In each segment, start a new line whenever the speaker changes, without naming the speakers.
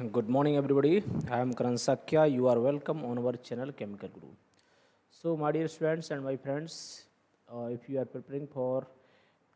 Good morning, everybody. I am Karan Sakya. You are welcome on our channel Chemical Guru. So, my dear students and my friends, if you are preparing for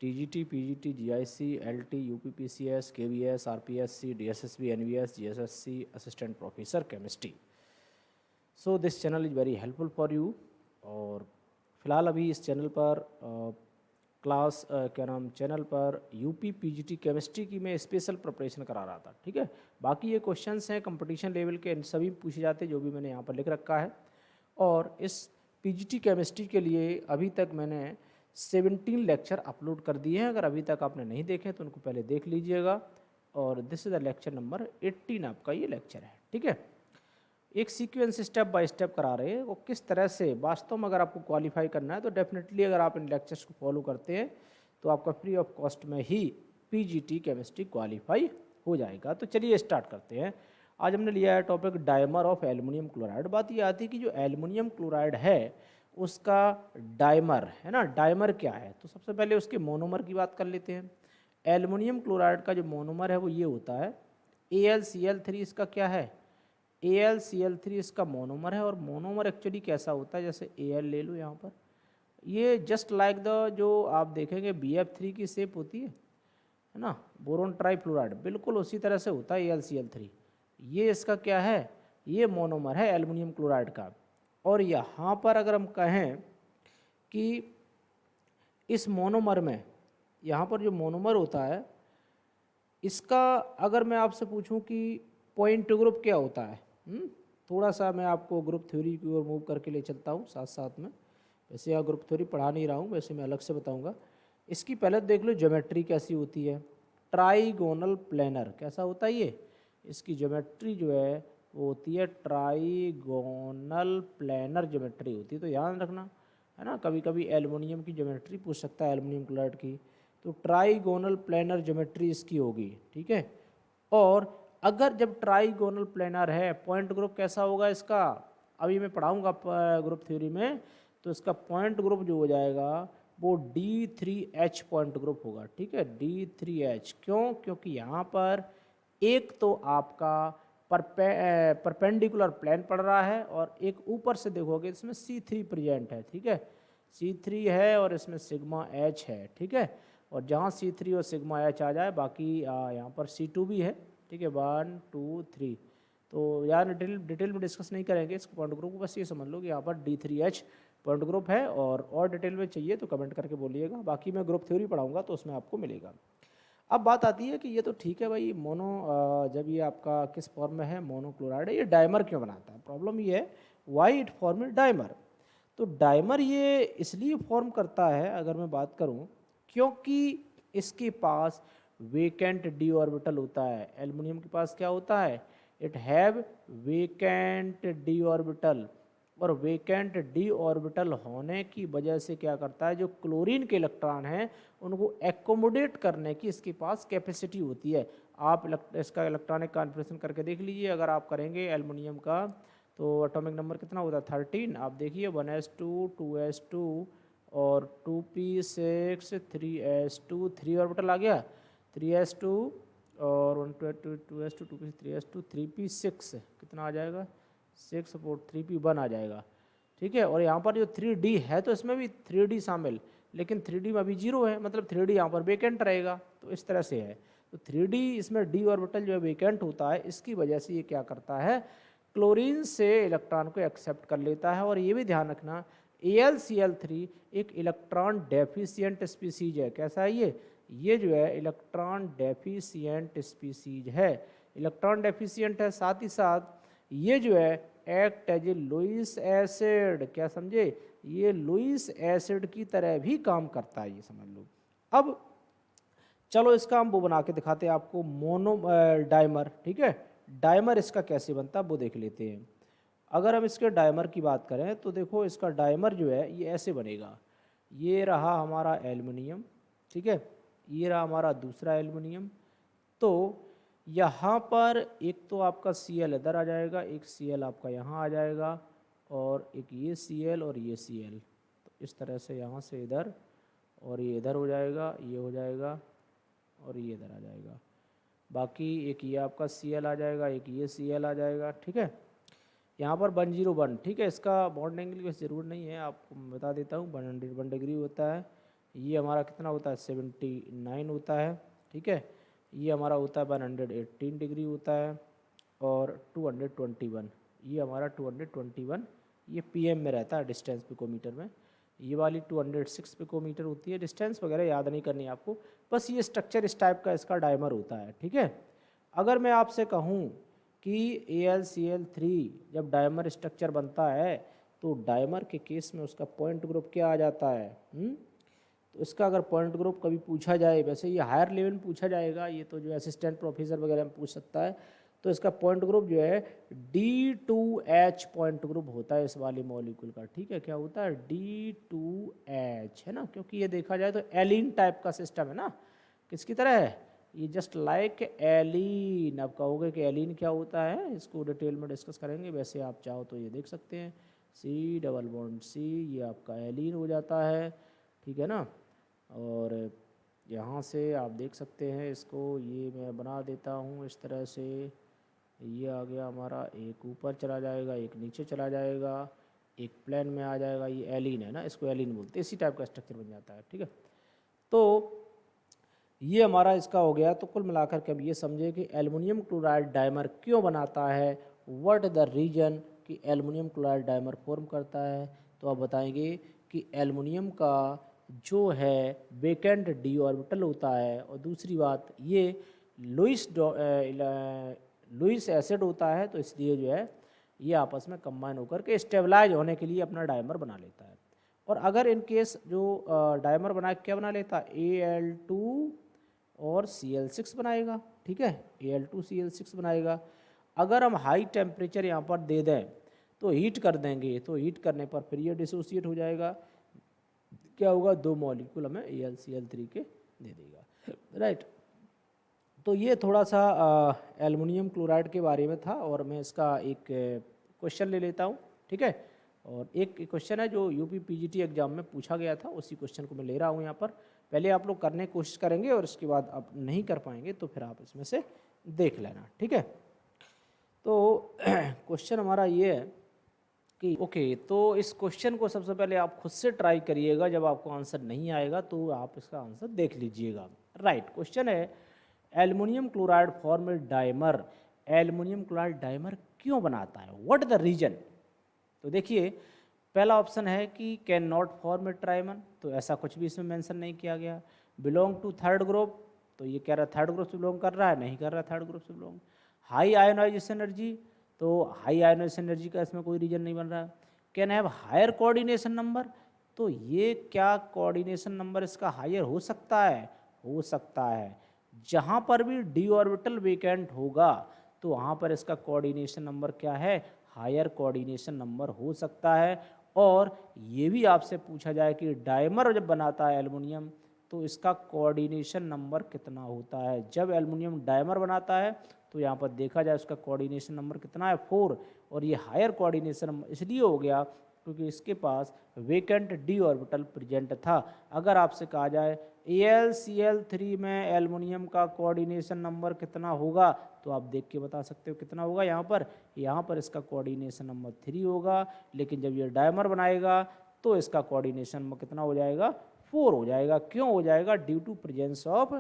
TGT, PGT, GIC, LT, UPPCS, KVS, RPSC, DSSB, NVS, GSSC, Assistant Professor Chemistry. So, this channel is very helpful for you. और फिलहाल अभी इस channel पर channel पर UP PGT chemistry की मैं special preparation करा रहा था। ठीक है, बाकी ये क्वेश्चंस हैं कंपटीशन लेवल के, इन सभी पूछे जाते जो भी मैंने यहाँ पर लिख रखा है। और इस पीजीटी केमिस्ट्री के लिए अभी तक मैंने 17 लेक्चर अपलोड कर दिए हैं। अगर अभी तक आपने नहीं देखे तो उनको पहले देख लीजिएगा। और this is the lecture number 18 आपका ये लेक्चर है। ठीक है, एक सीक्वेंस स्टेप बाय स्टेप करा रहे हैं वो किस तरह से वास्तव में अगर आपको क्वालिफाई करना है तो डेफिनेटली अगर आप इन लेक्चर्स को फॉलो करते हैं तो आपका फ्री ऑफ कॉस्ट में ही पीजीटी केमिस्ट्री क्वालिफाई हो जाएगा। तो चलिए स्टार्ट करते हैं। आज हमने लिया है topic dimer of aluminium chloride. बात ये आती है कि जो एल्युमिनियम क्लोराइड है उसका डाइमर है ना, डाइमर क्या है। तो सबसे पहले उसके मोनोमर की बात कर लेते हैं। एल्युमिनियम क्लोराइड का जो मोनोमर है वो ये होता है AlCl3। इसका क्या है, AlCl3 इसका मोनोमर है। और मोनोमर एक्चुअली कैसा होता है, जैसे Al ले लो यहाँ पर, ये जस्ट लाइक द जो आप देखेंगे BF3 की शेप होती है ना, बोरोन ट्राईफ्लोराइड, बिल्कुल उसी तरह से होता है AlCl3। ये इसका क्या है, ये मोनोमर है एल्युमिनियम क्लोराइड का। और यहाँ पर अगर हम कहें कि इस मोनोमर में, यहाँ पर जो मोनोमर होता है इसका अगर मैं आपसे पूछूं कि पॉइंट ग्रुप क्या होता है, थोड़ा सा मैं आपको ग्रुप थ्योरी की ओर मूव करके ले चलता हूँ साथ साथ में। वैसे यहाँ ग्रुप थ्योरी पढ़ा नहीं रहा हूँ, वैसे मैं अलग से बताऊँगा। इसकी पहले देख लो ज्योमेट्री कैसी होती है। ट्राइगोनल प्लेनर कैसा होता है ये, इसकी ज्योमेट्री जो है वो होती है ट्राइगोनल प्लेनर ज्योमेट्री होती है। तो ध्यान रखना है ना, कभी कभी एल्युमिनियम की ज्योमेट्री पूछ सकता है, एल्युमिनियम क्लोराइड की, तो ट्राइगोनल प्लेनर ज्योमेट्री इसकी होगी। ठीक है, और अगर जब ट्राइगोनल प्लेनर है, पॉइंट ग्रुप कैसा होगा इसका, अभी मैं पढ़ाऊंगा ग्रुप थ्योरी में, तो इसका पॉइंट ग्रुप जो हो जाएगा वो D3H पॉइंट ग्रुप होगा। ठीक है, D3H क्यों, क्योंकि यहाँ पर एक तो आपका परपेंडिकुलर प्लेन पड़ रहा है और एक ऊपर से देखोगे इसमें C3 प्रेजेंट है। ठीक है, C3 है और इसमें सिग्मा H है। ठीक है, और जहाँ C3 और सिग्मा H आ जाए, बाकी यहाँ पर C2 भी है। ठीक है, 1 2 3, तो यार डिटेल में डिस्कस नहीं करेंगे इस पॉइंट ग्रुप को, बस ये समझ लो कि यहाँ पर D3H पॉइंट ग्रुप है। और डिटेल में चाहिए तो कमेंट करके बोलिएगा, बाकी मैं ग्रुप थ्योरी पढ़ाऊंगा तो उसमें आपको मिलेगा। अब बात आती है कि ये तो ठीक है भाई, जब ये आपका किस फॉर्म में है, मोनोक्लोराइड है, ये डाइमर क्यों बनाता है। प्रॉब्लम ये है वाई इट फॉर्म डाइमर। तो डाइमर ये इसलिए फॉर्म करता है अगर मैं बात करूँ, क्योंकि इसके पास वेकेंट डी ऑर्बिटल होता है। एल्युमिनियम के पास क्या होता है, it have vacant d orbital. और वेकेंट डी ऑर्बिटल होने की वजह से क्या करता है, जो क्लोरीन के इलेक्ट्रॉन हैं उनको एकोमोडेट करने की इसके पास कैपेसिटी होती है। आप इसका इलेक्ट्रॉनिक कॉन्फ़िगरेशन करके देख लीजिए, अगर आप करेंगे एल्युमिनियम का तो एटॉमिक नंबर कितना होता है 13। आप देखिए 1s2 2s2 और 2p6 3s2, 3 ऑर्बिटल आ गया, 3s2 और 2s2 2p 3s2 3p6 कितना आ जाएगा 6 और 3p1 आ जाएगा। ठीक है, और यहाँ पर जो 3d है तो इसमें भी 3d शामिल, लेकिन 3d में अभी 0 है, मतलब 3d यहाँ पर वेकेंट रहेगा। तो इस तरह से है, तो 3d इसमें d ऑर्बिटल जो है वेकेंट होता है, इसकी वजह से ये क्या करता है, क्लोरीन से इलेक्ट्रॉन को एक्सेप्ट कर लेता है। और ये भी ध्यान रखना AlCl3 एक इलेक्ट्रॉन डेफिशिएंट स्पीसीज है। कैसा है ये जो है इलेक्ट्रॉन डेफिशिएंट स्पीसीज है, इलेक्ट्रॉन डेफिशिएंट है। साथ ही साथ ये जो है act as a Lewis acid, क्या समझे, ये लुईस एसिड की तरह भी काम करता है, ये समझ लो। अब चलो इसका हम वो बना के दिखाते हैं आपको, डाइमर। ठीक है, डाइमर इसका कैसे बनता है वो देख लेते हैं। अगर हम इसके डाइमर की बात करें तो देखो इसका डाइमर जो है ये ऐसे बनेगा। ये रहा हमारा एल्युमिनियम, ठीक है, ये रहा हमारा दूसरा एल्युमिनियम। तो यहाँ पर एक तो आपका Cl इधर आ जाएगा, एक Cl आपका यहाँ आ जाएगा, और एक ये Cl और ये Cl। तो इस तरह से यहाँ से इधर, और ये इधर हो जाएगा, ये हो जाएगा, और ये इधर आ जाएगा। बाकी एक ये आपका Cl आ जाएगा, एक ये Cl आ जाएगा, ठीक है। यहाँ पर 101, ठीक है। इसका बॉन्ड एंगल की ज़रूरत नहीं है, आपको मैं बता देता हूँ। 101 डिग्री होता है। ये हमारा कितना होता है, 79 होता है, ठीक है। ये हमारा होता है 118 डिग्री होता है, और 221, ये हमारा 221 ये PM में रहता है, डिस्टेंस पिकोमीटर में। ये वाली 206 पिकोमीटर होती है। डिस्टेंस वगैरह याद नहीं करनी है आपको, बस ये स्ट्रक्चर इस टाइप का इसका डायमर होता है, ठीक है। अगर मैं आपसे कहूँ कि AlCl3 जब डायमर स्ट्रक्चर बनता है तो डायमर के केस में उसका पॉइंट ग्रुप क्या आ जाता है? तो इसका अगर पॉइंट ग्रुप कभी पूछा जाए, वैसे ये हायर लेवल में पूछा जाएगा, ये तो जो असिस्टेंट प्रोफेसर वगैरह में पूछ सकता है, तो इसका पॉइंट ग्रुप जो है D2H पॉइंट ग्रुप होता है इस वाले मॉलिक्यूल का, ठीक है। क्या होता है? D2H, है ना, क्योंकि ये देखा जाए तो एलीन टाइप का सिस्टम है ना, किसकी तरह है ये, जस्ट लाइक एलीन। अब कहोगे कि एलीन क्या होता है, इसको डिटेल में डिस्कस करेंगे। वैसे आप चाहो तो ये देख सकते हैं, C⋯C, ये आपका एलीन हो जाता है, ठीक है ना। और यहाँ से आप देख सकते हैं इसको, ये मैं बना देता हूँ इस तरह से। ये आ गया हमारा, एक ऊपर चला जाएगा, एक नीचे चला जाएगा, एक प्लेन में आ जाएगा। ये एलीन है ना, इसको एलीन बोलते हैं। इसी टाइप का स्ट्रक्चर बन जाता है, ठीक है। तो ये हमारा इसका हो गया। तो कुल मिलाकर के अब ये समझे कि एल्युमिनियम क्लोराइड डायमर क्यों बनाता है, व्हाट द रीजन कि एल्युमिनियम क्लोराइड डायमर फॉर्म करता है। तो आप बताएंगे कि एल्युमिनियम का जो है वेकेंट डी ऑर्बिटल होता है, और दूसरी बात ये लुईस एसिड होता है, तो इसलिए जो है ये आपस में कंबाइन होकर के स्टेबलाइज होने के लिए अपना डायमर बना लेता है। और अगर इन केस जो डायमर बना क्या बना लेता है, Al2 और Cl6 बनाएगा, ठीक है, Al2 Cl6 बनाएगा। अगर हम हाई टेम्परेचर यहाँ पर दे दें तो हीट कर देंगे, तो हीट करने पर फिर ये डिसोसिएट हो जाएगा। क्या होगा, 2 मॉलिक्यूल हमें AlCl3 के दे देगा, राइट। तो ये थोड़ा सा एल्युमिनियम क्लोराइड के बारे में था, और मैं इसका एक क्वेश्चन ले लेता हूँ, ठीक है। और एक क्वेश्चन है जो UP PGT एग्जाम में पूछा गया था, उसी क्वेश्चन को मैं ले रहा हूँ यहाँ पर। पहले आप लोग करने की कोशिश करेंगे, और इसके बाद आप नहीं कर पाएंगे तो फिर आप इसमें से देख लेना, ठीक है। तो क्वेश्चन हमारा ये है कि ओके, तो इस क्वेश्चन को सबसे पहले आप खुद से ट्राई करिएगा, जब आपको आंसर नहीं आएगा तो आप इसका आंसर देख लीजिएगा, राइट। क्वेश्चन है aluminium chloride form dimer, aluminium chloride dimer क्यों बनाता है, व्हाट द रीजन। तो देखिए, पहला ऑप्शन है कि can not form A trimer, तो ऐसा कुछ भी इसमें मेंशन नहीं किया गया। बिलोंग टू थर्ड ग्रुप, तो ये कह रहा है थर्ड ग्रुप से बिलोंग कर रहा है, नहीं कर रहा थर्ड ग्रुप से बिलोंग। हाई आयोनाइजेशन एनर्जी, तो हाई आयोनाइजेशन एनर्जी का इसमें कोई रीजन नहीं बन रहा है। Can have higher coordination number, तो ये क्या कोऑर्डिनेशन नंबर इसका हायर हो सकता है, हो सकता है। जहाँ पर भी डी ऑर्बिटल वेकेंट होगा तो वहाँ पर इसका कोऑर्डिनेशन नंबर क्या है, हायर कोऑर्डिनेशन नंबर हो सकता है। और ये भी आपसे पूछा जाए कि डायमर जब बनाता है एल्युमिनियम तो इसका कोऑर्डिनेशन नंबर कितना होता है। जब एल्युमिनियम डायमर बनाता है तो यहाँ पर देखा जाए उसका कोऑर्डिनेशन नंबर कितना है, 4। और ये हायर कोऑर्डिनेशन नंबर इसलिए हो गया क्योंकि इसके पास वेकेंट डी ऑर्बिटल प्रेजेंट था। अगर आपसे कहा जाए AlCl3 में एल्युमिनियम का कोऑर्डिनेशन नंबर कितना होगा, तो आप देख के बता सकते हो कितना होगा। यहाँ पर इसका कोऑर्डिनेशन नंबर 3 होगा, लेकिन जब ये डायमर बनाएगा तो इसका कोऑर्डिनेशन नंबर कितना हो जाएगा, 4 हो जाएगा। क्यों हो जाएगा, due to presence of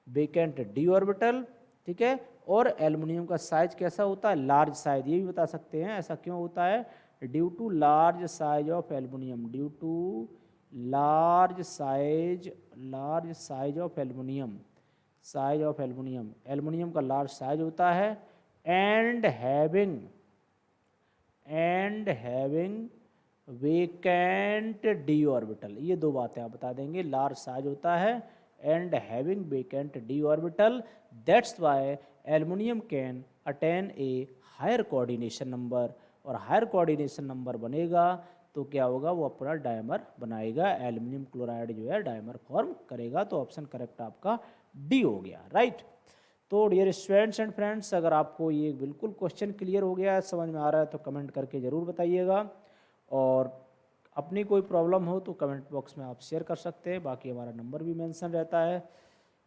vacant d orbital, ठीक है। और एल्युमिनियम का साइज कैसा होता है, लार्ज साइज, ये भी बता सकते हैं। ऐसा क्यों होता है, due to large size of aluminium, due to large size of aluminium, size of aluminium, aluminium का लार्ज साइज होता है। And having vacant d orbital, ये 2 बातें आप बता देंगे। लार्ज साइज होता है and having vacant d orbital, that's why aluminium can attain a higher coordination number. और हायर कोऑर्डिनेशन नंबर बनेगा तो क्या होगा, वो अपना डायमर बनाएगा, एल्युमिनियम क्लोराइड जो है डायमर फॉर्म करेगा। तो ऑप्शन करेक्ट आपका डी हो गया, राइट। तो डियर स्टूडेंट्स एंड फ्रेंड्स, अगर आपको ये बिल्कुल क्वेश्चन क्लियर हो गया है, समझ में आ रहा है, तो कमेंट करके ज़रूर बताइएगा। और अपनी कोई प्रॉब्लम हो तो कमेंट बॉक्स में आप शेयर कर सकते हैं। बाकी हमारा नंबर भी मेंशन रहता है,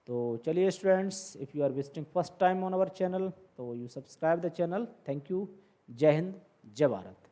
तो चलिए students, if you are visiting first time on our channel तो you subscribe the channel. Thank you. जय हिंद, जय भारत।